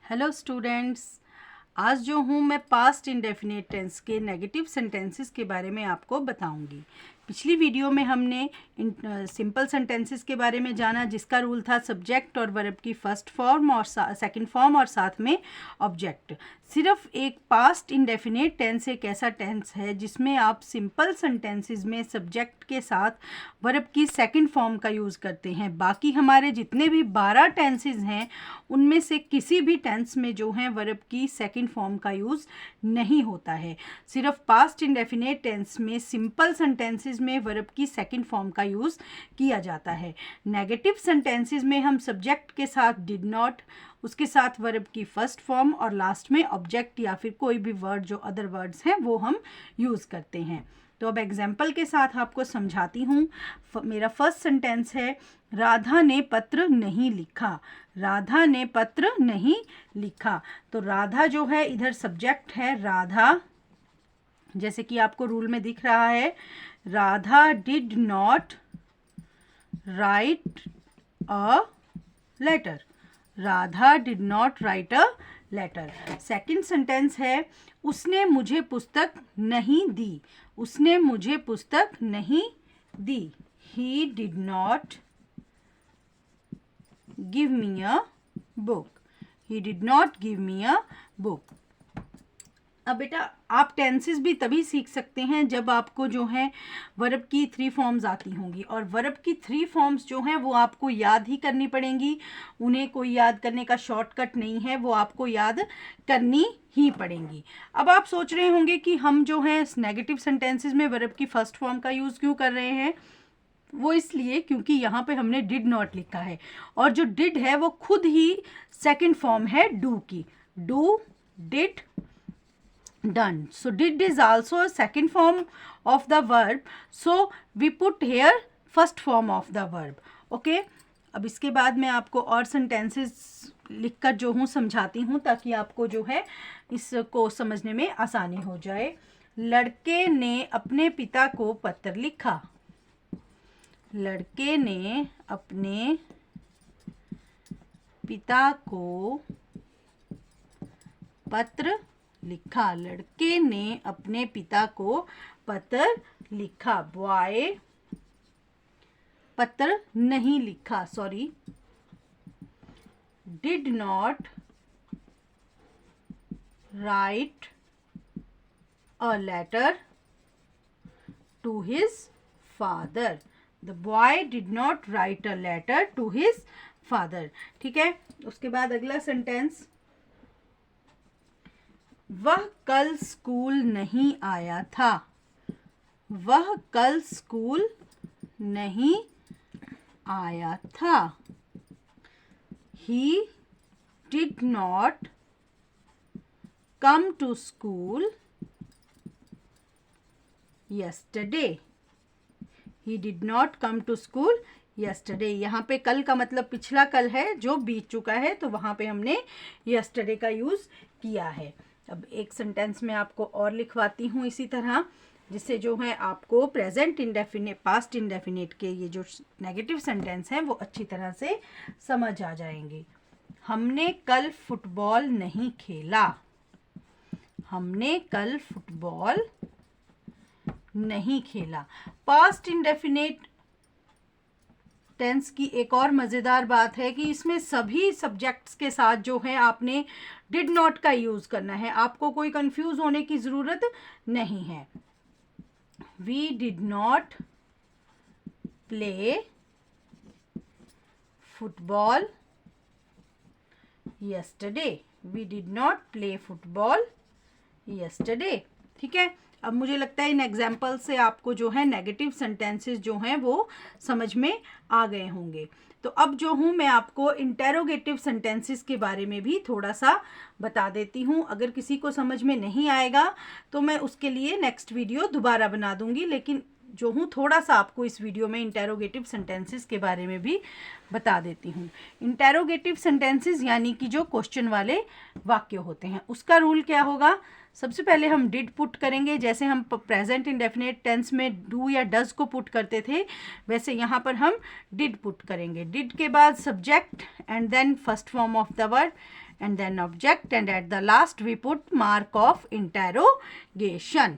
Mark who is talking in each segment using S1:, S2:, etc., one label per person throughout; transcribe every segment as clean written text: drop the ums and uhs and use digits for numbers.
S1: Hello students, आज जो हूँ मैं पास्ट इंडेफिनिट टेंस के नेगेटिव सेंटेंसेस के बारे में आपको बताऊंगी। पिछली वीडियो में हमने सिंपल सेंटेंसेस के बारे में जाना, जिसका रूल था सब्जेक्ट और वर्ब की फर्स्ट फॉर्म और सेकंड फॉर्म और साथ में ऑब्जेक्ट। सिर्फ एक पास्ट इंडेफिनिट टेंस एक ऐसा टेंस है जिसमें आप सिंपल सेंटेंसेस में सब्जेक्ट के साथ वर्ब की सेकंड फॉर्म का यूज़ करते हैं। बाकी हमारे जितने भी 12 टेंसेस हैं उनमें से किसी भी टेंस में जो है वर्ब की सेकंड फॉर्म का यूज़ नहीं होता है। सिर्फ पास्ट इंडेफिनिट टेंस में सिंपल सेंटेंसेस में वर्ब की सेकंड फॉर्म का यूज़ किया जाता है। नेगेटिव सेंटेंसेस में हम सब्जेक्ट के साथ डिड नॉट, उसके साथ वर्ब की फर्स्ट फॉर्म और लास्ट में ऑब्जेक्ट या फिर कोई भी वर्ड जो अदर वर्ड्स हैं वो हम यूज़ करते हैं। तो अब एग्जाम्पल के साथ आपको समझाती हूँ। मेरा फर्स्ट सेंटेंस है, राधा ने पत्र नहीं लिखा। राधा ने पत्र नहीं लिखा। तो राधा जो है इधर सब्जेक्ट है, राधा, जैसे कि आपको रूल में दिख रहा है, Radha did not write a letter. Radha did not write a letter. Second sentence है, उसने मुझे पुस्तक नहीं दी। उसने मुझे पुस्तक नहीं दी। He did not give me a book. He did not give me a book. अब बेटा आप टेंसेस भी तभी सीख सकते हैं जब आपको जो है वर्ब की 3 फॉर्म्स आती होंगी, और वर्ब की 3 फॉर्म्स जो हैं वो आपको याद ही करनी पड़ेंगी। उन्हें कोई याद करने का शॉर्टकट नहीं है, वो आपको याद करनी ही पड़ेंगी। अब आप सोच रहे होंगे कि हम जो है नेगेटिव सेंटेंसेस में वर्ब की फर्स्ट फॉर्म का यूज़ क्यों कर रहे हैं। वो इसलिए क्योंकि यहाँ पे हमने डिड नॉट लिखा है, और जो डिड है वो खुद ही सेकेंड फॉर्म है डू की। Do, did, done. So did is also a second form of the verb, so we put here first form of the verb. Okay, अब इसके बाद मैं आपको और सेंटेंसेस लिखकर जो हूँ समझाती हूँ ताकि आपको जो है इसको समझने में आसानी हो जाए। लड़के ने अपने पिता को पत्र लिखा। लड़के ने अपने पिता को पत्र लिखा। लड़के ने अपने पिता को पत्र लिखा। बॉय पत्र नहीं लिखा, sorry, did not write a letter to his father. The boy did not write a letter to his father. ठीक है, उसके बाद अगला सेंटेंस, वह कल स्कूल नहीं आया था। वह कल स्कूल नहीं आया था। He did not come to school yesterday. He did not come to school yesterday. यहाँ पे कल का मतलब पिछला कल है जो बीत चुका है, तो वहाँ पे हमने yesterday का यूज़ किया है। अब एक सेंटेंस में आपको और लिखवाती हूँ इसी तरह, जिससे जो है आपको प्रेजेंट इंडेफिनिट, पास्ट इंडेफिनिट के ये जो नेगेटिव सेंटेंस हैं वो अच्छी तरह से समझ आ जाएंगे। हमने कल फुटबॉल नहीं खेला। हमने कल फुटबॉल नहीं खेला। पास्ट इंडेफिनिट टेंस की एक और मज़ेदार बात है कि इसमें सभी सब्जेक्ट्स के साथ जो है आपने डिड नॉट का यूज़ करना है। आपको कोई कंफ्यूज होने की ज़रूरत नहीं है। We did not play football yesterday. We did not play football yesterday. ठीक है, अब मुझे लगता है इन एग्जाम्पल से आपको जो है नेगेटिव सेंटेंसेस जो हैं वो समझ में आ गए होंगे। तो अब जो हूँ मैं आपको इंटेरोगेटिव सेंटेंसेस के बारे में भी थोड़ा सा बता देती हूँ। अगर किसी को समझ में नहीं आएगा तो मैं उसके लिए नेक्स्ट वीडियो दोबारा बना दूँगी, लेकिन जो हूँ थोड़ा सा आपको इस वीडियो में इंटेरोगेटिव सेंटेंसेस के बारे में भी बता देती हूँ। इंटेरोगेटिव सेंटेंसेस यानी कि जो क्वेश्चन वाले वाक्य होते हैं, उसका रूल क्या होगा। सबसे पहले हम डिड पुट करेंगे, जैसे हम प्रेजेंट इंडेफिनिट टेंस में डू या डज को पुट करते थे, वैसे यहाँ पर हम डिड पुट करेंगे। डिड के बाद subject and then first form of the verb and then object, and at the last we put mark of interrogation.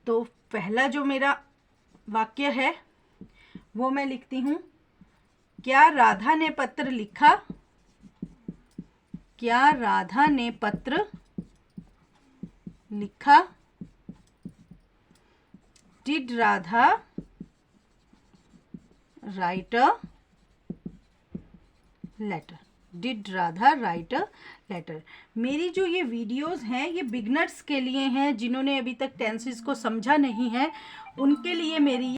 S1: तो पहला जो मेरा वाक्य है वो मैं लिखती हूँ, क्या राधा ने पत्र लिखा? क्या राधा ने पत्र लिखा? Did Radha write a letter? Did Radha write a letter? मेरी जो ये वीडियोस हैं ये बिगनर्स के लिए हैं, जिन्होंने अभी तक टेंसेस को समझा नहीं है उनके लिए मेरी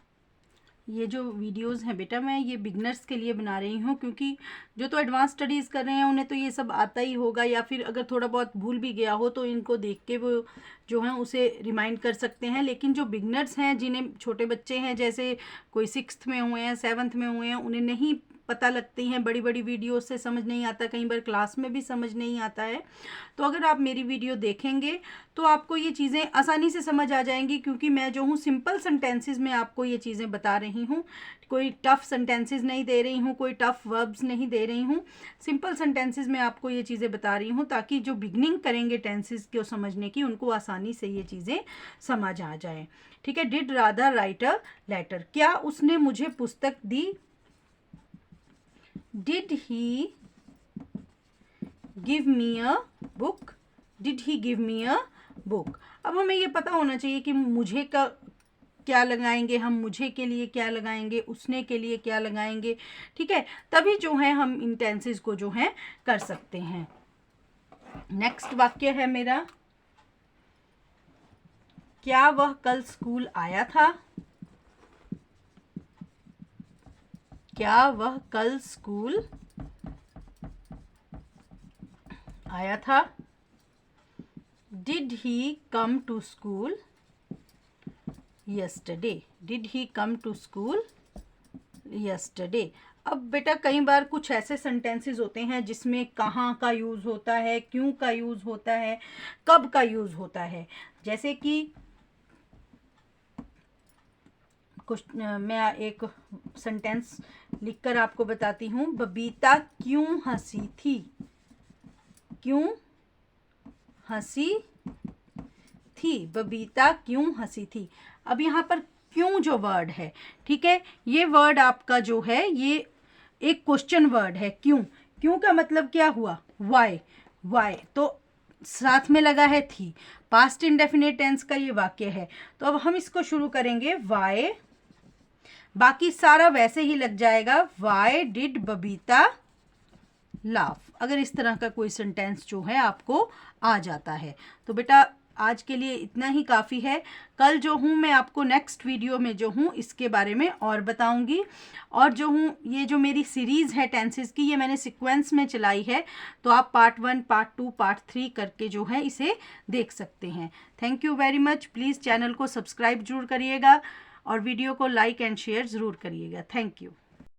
S1: ये जो वीडियोस हैं बेटा मैं ये बिगनर्स के लिए बना रही हूँ, क्योंकि जो तो एडवांस स्टडीज़ कर रहे हैं उन्हें तो ये सब आता ही होगा, या फिर अगर थोड़ा बहुत भूल भी गया हो तो इनको देख के वो जो है उसे रिमाइंड कर सकते हैं। लेकिन जो बिगनर्स हैं, जिन्हें छोटे बच्चे हैं, जैसे कोई 6th में हुए हैं, 7th में हुए हैं, उन्हें नहीं पता लगती हैं, बड़ी बड़ी वीडियो से समझ नहीं आता, कई बार क्लास में भी समझ नहीं आता है। तो अगर आप मेरी वीडियो देखेंगे तो आपको ये चीज़ें आसानी से समझ आ जाएंगी, क्योंकि मैं जो हूँ सिंपल सेंटेंसेस में आपको ये चीज़ें बता रही हूँ, कोई टफ़ सेंटेंसेस नहीं दे रही हूँ, कोई टफ़ वर्ब्स नहीं दे रही हूँ, सिंपल सेंटेंसेस में आपको ये चीज़ें बता रही हूँ ताकि जो बिगनिंग करेंगे टेंसेस को समझने की उनको आसानी से ये चीज़ें समझ आ जाए। ठीक है। Did Radha write a letter? क्या उसने मुझे पुस्तक दी? Did he give me a book? Did he give me a book? अब हमें ये पता होना चाहिए कि मुझे का क्या लगाएंगे हम, मुझे के लिए क्या लगाएंगे, उसने के लिए क्या लगाएंगे। ठीक है, तभी जो है हम इन टेंसेस को जो है कर सकते हैं। नेक्स्ट वाक्य है मेरा, क्या वह कल स्कूल आया था? क्या वह कल स्कूल आया था? Did he come to school yesterday? Did he come to school yesterday? अब बेटा कई बार कुछ ऐसे सेंटेंसेस होते हैं जिसमें कहाँ का यूज़ होता है, क्यों का यूज़ होता है, कब का यूज़ होता है। जैसे कि कुछ मैं एक सेंटेंस लिखकर आपको बताती हूँ। बबीता क्यों हंसी थी? क्यों हंसी थी? बबीता क्यों हंसी थी? अब यहाँ पर क्यों जो वर्ड है, ठीक है, ये वर्ड आपका जो है ये एक क्वेश्चन वर्ड है। क्यों, क्यों का मतलब क्या हुआ? वाई। वाई तो साथ में लगा है थी, पास्ट इंडेफिनिट टेंस का ये वाक्य है। तो अब हम इसको शुरू करेंगे वाई, बाकी सारा वैसे ही लग जाएगा। Why did Babita laugh. अगर इस तरह का कोई सेंटेंस जो है आपको आ जाता है तो बेटा आज के लिए इतना ही काफ़ी है। कल जो हूँ मैं आपको नेक्स्ट वीडियो में जो हूँ इसके बारे में और बताऊँगी। और जो हूँ ये जो मेरी सीरीज़ है टेंसेस की, ये मैंने सीक्वेंस में चलाई है, तो आप पार्ट 1, पार्ट 2, पार्ट 3 करके जो है इसे देख सकते हैं। Thank you very much. Please channel को सब्सक्राइब जरूर करिएगा और वीडियो को लाइक एंड शेयर ज़रूर करिएगा। Thank you.